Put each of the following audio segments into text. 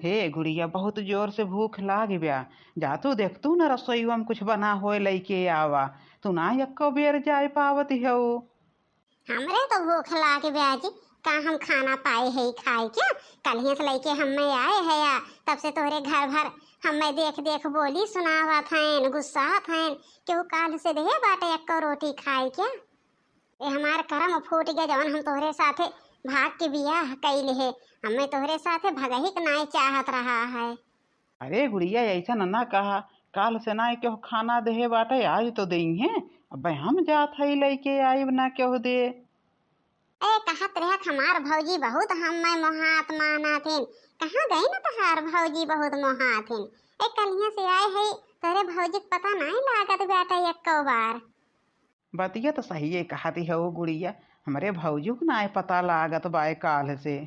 हे गुड़िया, बहुत जोर से भूख लाग गया। जा तू देख तू न रसोईवा में कुछ बना होए लइके आवा। तू ना यक्को बेर जाए पावती हो। हमरे तो भूख लाग गया जी। का हम खाना पाए है खाए क्या? कल से लेके हमें आए है या तब से तोहरे घर भर हमें देख देख बोली सुनावा थैन गुस्सा थैन क्यों काल से दे बाटे एक रोटी खाए क्या? ए हमार करम फूट गया जवन हम तोहरे साथे भाग के बियाह कैले है। हमें तोहरे साथे भगही के नाई चाहत रहा है। अरे गुड़िया, ऐसा ना कहा। काल से ना क्यों खाना दे बाटे, आज तो दई है। अब हम जात है लइके आई ना क्यों दे। ए कहत रहे हमार भौजी बहुत हमें मोहात माना थीन। कहाँ गई न तहार भौजी बहुत मोहाथिन। ए कलिया से आए है तोरे भौजी के पता नहीं लागत बेटा एको बार। बतिया तो सही है कहती है वो गुड़िया। हमारे भौजू को ना पता लागत बाय काल से।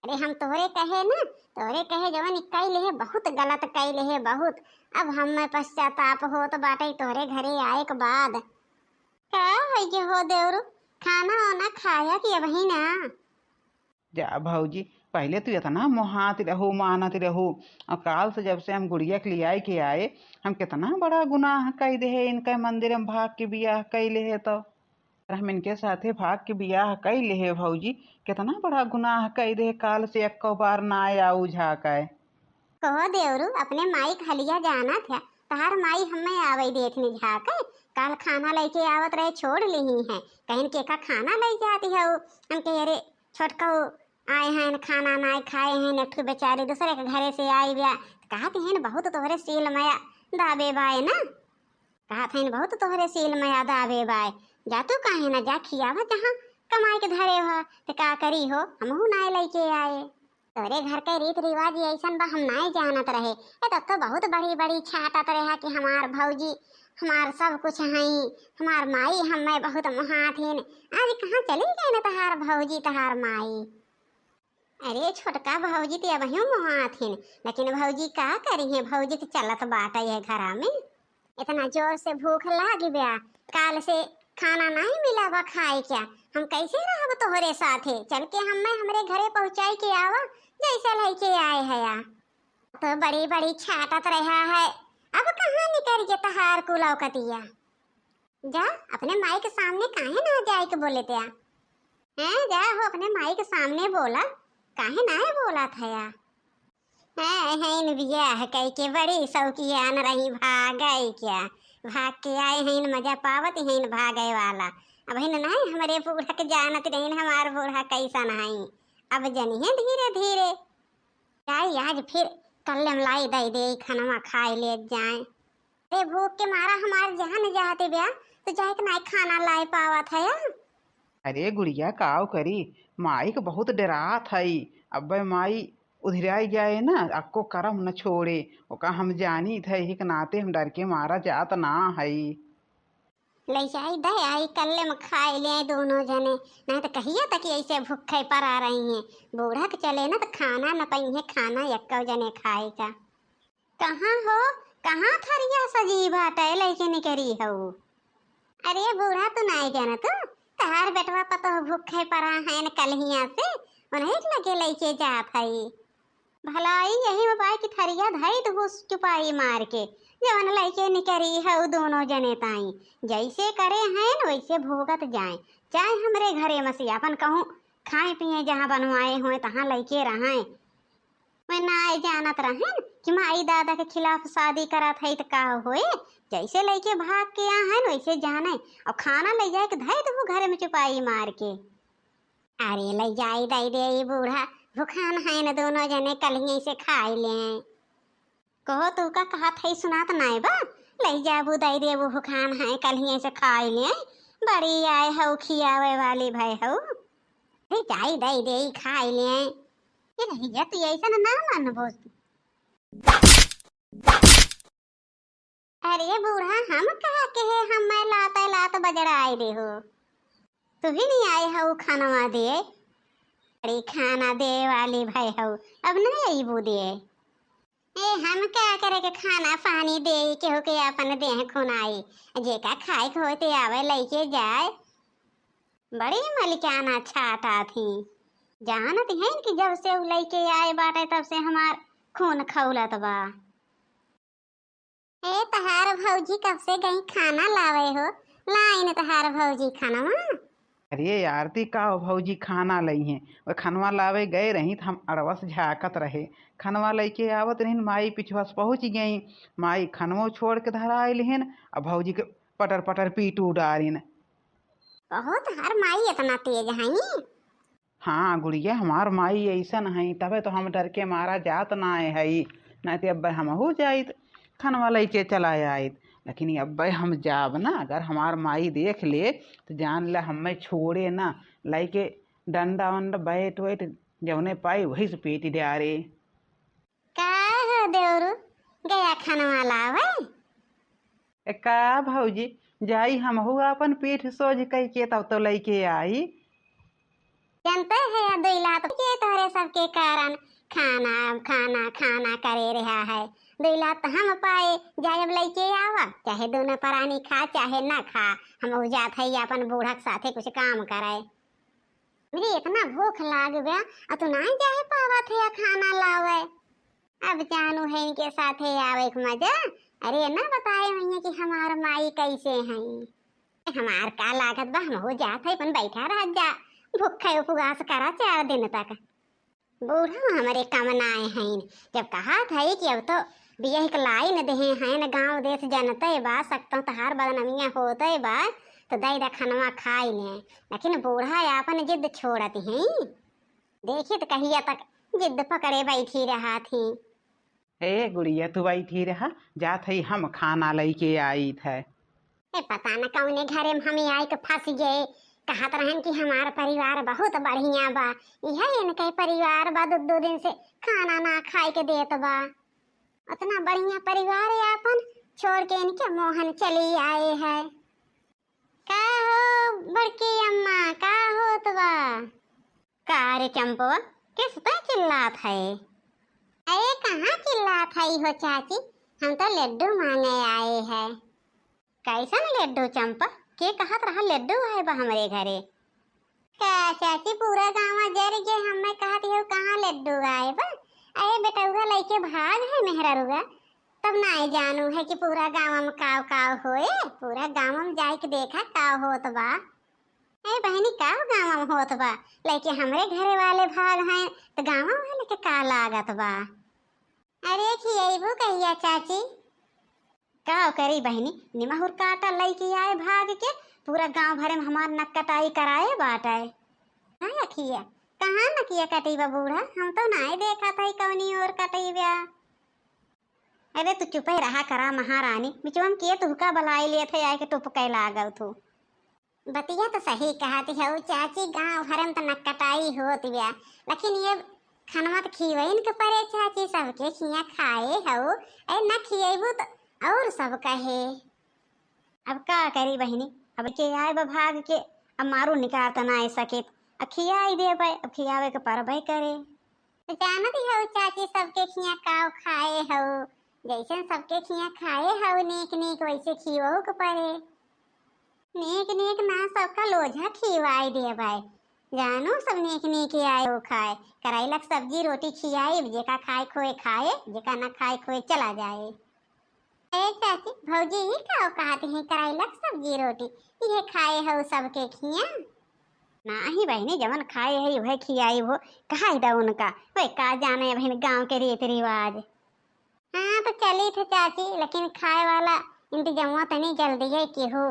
अरे हम तोरे कहे न तोरे कहे जवन कैले है बहुत गलत कैले है बहुत। अब हमें पश्चाताप हो तो बाटे तोरे घरे आए के बाद। का है जे हो देवरू खाना वाना खाया कि अभी ना? जा भौजी, पहले तो इतना मोहात रहो मानत रहो। और काल से जब से हम गुड़िया के लिए के आए, हम कितना बड़ा गुनाह कई दे है। इनके मंदिर में भाग के बियाह कैले है तो हम इनके साथे भाग के बियाह कैले है भौजी। कितना बड़ा गुनाह कई दे। काल से एको बार ना आया उझा के। कहो देवरू अपने माई खलिया जाना था। तार माई हमें आवे देखने झाके काल खाना लेके आवत रहे छोड़ ली है। कहीं के का खाना ले जाती है हम के अरे छोटका आए हैं खाना ना खाए हैं नठू बेचारे दूसरे के घरे से आई बिया। कहते हैं बहुत तोहरे सील मया दाबे बाय ना। कहते हैं बहुत तोहरे सील मया दाबे बाय। जा तू काहे ना जा खियावा जहाँ कमाई के धरे हो तो का करी हो हमहू ना लेके आए। तोरे घर के रीत रिवाज ऐसा बा हम नहीं जानत रहे। ए तब तो बहुत बड़ी बड़ी छाटत रहा कि हमार भौजी हमार सब कुछ हई हमार माई हमें बहुत महाथिन। आज कहाँ चली गई न तहार भौजी तहार माई? अरे छोटका भौजी तो अभी महाथिन लेकिन भौजी का करी है? भौजी तो चलत बाटा है घरा में। इतना जोर से भूख लाग गया काल से खाना नहीं मिला बा खाए क्या? हम कैसे रहब तोहरे साथे? चल के हमें हमरे घरे पहुंचाई के आवा जैसे लेके आए है या। तो बड़ी बड़ी छाटत रहा है। अब कहाँ निकल के तहार को लौकतिया? जा अपने माई के सामने काहे ना जाए के बोले त्या हैं? जा हो अपने माई के सामने बोला काहे ना है बोला था या? है इन बियाह कई के बड़ी शौकियान रही भाग गई क्या? भाग के आए हैं मजा पावत हैं भागे वाला। अब हिन नहीं हमारे बूढ़ा के जानत नहीं हमार बूढ़ा कैसा नहीं। अब जनी है धीरे धीरे जाई आज फिर कल लाई दई दे खाना खाए ले जाए। अरे भूख के मारा हमार जान जाते ब्या तो जाए के नहीं खाना लाई पावा था या। अरे गुड़िया काव करी, माई के बहुत डरात हई। अब माई उधराई जाए ना अक्को करम न छोड़े। ओका हम जानी थे ही के नाते हम डर के मारा जात ना हई। ले जाई दे आई कल्ले में खाए ले दोनों जने नहीं तो कहिए तक ऐसे भूखे पर आ रही हैं। बूढ़ा के चले ना तो खाना न पई है खाना यक्को जने खाए का। कहाँ हो कहाँ थरिया सजी बाटे लेके निकरी हो? अरे बूढ़ा तो नहीं जाना तू तहार बेटवा पतो भूखे पड़ा है न कलहिया से उन्हें लगे लेके जात हई। भलाई यही बाई की थरिया धई तो घुस चुपाई मार के जवन लेके निकरी है दोनों जने ताई जैसे करे हैं वैसे भोगत जाए। चाहे हमरे घरे मसी अपन कहूँ खाए पिए जहाँ बनवाए हुए तहाँ लेके रहें। मैं ना जानत रहें कि माई दादा के खिलाफ शादी करत है तो का होए। जैसे लेके भाग के आ है वैसे जाने और खाना ले जाए के धई तो घर में चुपाई मार के। अरे ले जाई दई दे बूढ़ा भूखान है न दोनों जने कल से खाए ले। कहो तू का कहा थई सुनात नहीं बा? ले जाबू दई दे वो भूखान है कल से खाए ले। बड़ी आए हो खियावे वाली भाई हो जाई दई दे खाए ले। ये नहीं जाती ऐसा ना मन बोल। अरे बूढ़ा हम कहा के है हम मैं लात बजड़ा आए दे हो। तू ही नहीं आए हो खाना दे अरे खाना दे वाली भाई हो अब नहीं आई बू दे। ए हम क्या करे के खाना पानी दे के हो के अपन देह खुनाई जे का खाए के होते आवे लेके जाए। बड़ी मलिकाना छाटा थी जानत है कि जब से लेके आए बाटे तब से हमार खून खौलत बा। ए तहार भौजी कब से गई खाना लावे हो? लाइन तहार भौजी खाना। अरे आरती का हो भौजी खाना लई हैं। वो खनवा लावे गए रही तो हम अड़वस झाकत रहे। खनवा लेके आवत रहीन, माई पिछवास पहुँच गई। माई खनवो छोड़ के धरा आइलिन और भौजी के पटर पटर पीट उडारिन। कहो तहार माई इतना तेज हई? हाँ गुड़िया, हमार माई ऐसन है, तबे तो हम डर के मारा जात ना है। नहीं तो अब हमहू जाइत खनवा लेके चला आइत। लेकिन अब हम जाब ना, अगर हमार माई देख ले तो जान ले हमें छोड़े ना। लेके डंडा वंडा बैठ वैठ जौने पाई वही से पेट डारे। का हो देवरू, गया खनवा लावे? का भौजी, जाई हमहू अपन पीठ सोझ कह के तब तो लेके आई। जानते है दुईला तो ये तोहरे सबके कारण खाना खाना खाना करे रहा है। दुईला तो हम पाए जाए अब लेके आवा, चाहे दोनों परानी खा चाहे ना खा, हम हो जात है अपन बूढ़ा के साथे कुछ काम करे। मेरी इतना भूख लाग गया और तू नहीं जाए पावा थे खाना लावे। अब जानू है इनके साथे आवे के मजा। अरे ना बताए भैया कि हमार माई कैसे हैं। हमार का लागत बा, हम हो जात है अपन बैठा रह जा, भूखे उपवास करा 4 दिन तक। बूढ़ा हमारे कमनाए हैं, जब कहा था कि अब तो बियाह के लाइन देहे हैं न, गांव देश जनते बा सकता तहार बदनमिया होते बा तो दई दा खनवा खाई ले। लेकिन बूढ़ा अपन जिद छोड़ती हैं। देखिए तो कहिया तक जिद पकड़े बैठी रहा थी। ए गुड़िया, तू बैठी रहा, जात है हम खाना लेके आई थे। पता न कौने घरे में हमें आई के फंस गए। कहत रहन कि हमारा परिवार बहुत बढ़िया बा, यह इनके परिवार बा 2 दिन से खाना ना खाए के देत बा। उतना बढ़िया परिवार है अपन, छोड़ के इनके मोहन चली आए है। का हो बड़की अम्मा, का होत बा? का रे चंपवा, किस पे चिल्लात है? अरे कहाँ चिल्लात है हो चाची, हम तो लड्डू मांगे आए हैं। कैसन लड्डू चंपा? के कहत रहा लड्डू है बा हमारे घरे? का चाची पूरा गाँव जर के हमें कहती हो कहाँ लड्डू आए बा? अरे बेटउआ लेके भाग है मेहरारुआ, तब ना जानू है कि पूरा गाँव में काव काव होए। पूरा गाँव में जाए के देखा काव होत बा। अरे बहनी काव गाँव में होत बा, लेके हमरे घरे वाले भाग हैं तो गाँव वाले के का लागत बा? अरे खियबू कहिया चाची? का करी बहनी, निमहुर काटा लेके आए भाग के, पूरा गांव भरे में हमार नक कटाई कराए बाटे। हाँ अखिया, कहाँ नकिया कटी बा बूढ़ा, हम तो नहीं देखा था कौनी और कटी बा। अरे तू चुप रहा करा महारानी, बिचवा में के तुहका बलाई लिए थे आके टुप के लागल तू। बतिया तो सही कहती है चाची, गांव भरे में तो नक कटाई होती बा, लेकिन ये खनवा तो खियन के परे चाची, सबके खिया खाए हो। अरे न खियबू तो और सब कहे। अब का करी बहनी, अब के आए भाग के, अब मारू निकाल तो ना सके, अब खियाई दे भाई, अब खियावे के पर भाई करे। तो जानती हो चाची, सबके खिया काव खाए हो, जैसे सबके खिया खाए हो नीक नीक वैसे खियो के परे। नीक नीक ना सबका लोझा खिवाई दे भाई, जानो सब नीक नीक आए हो खाए। करैलक सब्जी रोटी खियाई, जेका खाए खोए खाए, जेका ना खाए खोए चला जाए। चाची भौजी ये क्या कहते हैं करैलक सब्जी रोटी, ये खाए हो सबके खिया? नाही बहनी, जवन खाए है वह खियाई हो, कहा दा उनका, वे का जाने बहन गांव के रीति रिवाज। हाँ तो चली थे चाची, लेकिन खाए वाला इंतजाम तो नहीं जल्दी है कि हो।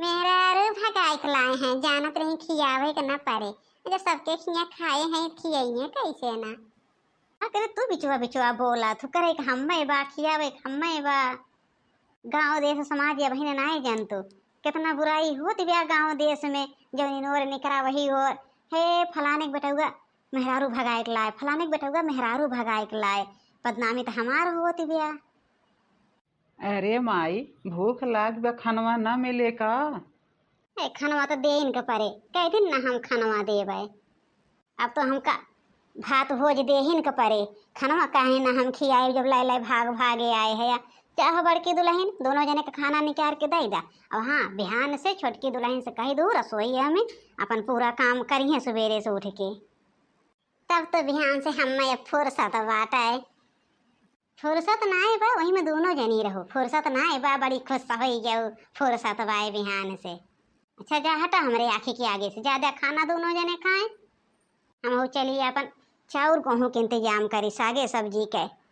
मेरा रू भगाई के लाए हैं, जानत रही खियावे के न पड़े, जब सबके खिया खाए हैं खियाइए कैसे ना। अरे तू बिचवा बिचवा बोला तू करे हमें बा खियावे हमें बा। गांव देश समाज या बहन नाए जानतो कितना बुराई होती ब्या गांव देश में, जो इनोर निकरा वही और हे फलाने बेटुआ मेहरारू भगाए के लाए, फलाने बेटुआ मेहरारू भगाए के लाए, बदनामी तो हमार होती ब्या। अरे माई, भूख लाग बा, खनवा ना मिले का? खनवा तो दे इनके परे, कह दिन ना हम खनवा देवे। अब तो हमका भात भोज देहिन के परे, खनवा काहे ना हम खियाए जब लाई लाई भाग भागे आए है। चाह बड़की दुल्हन दोनों जने का खाना निकाल के दे दा। अब हाँ बिहान से छोटकी दुल्हन से कही दू रसोई में अपन पूरा काम करिए सवेरे से उठ के, तब तो बिहान से हमें फुर्सत बाटे। फुर्सत नाए बा, वही में दोनों जनी रहो। फुर्सत नाए बा, बड़ी खुश हो जाओ फुर्सत बाए बिहान से। अच्छा जा हटा हमरे आँखी के आगे से, ज्यादा खाना दोनों जने खाएं। हम चलिए अपन चाउर गेहूं के इंतजाम करी, सागे सब्जी के।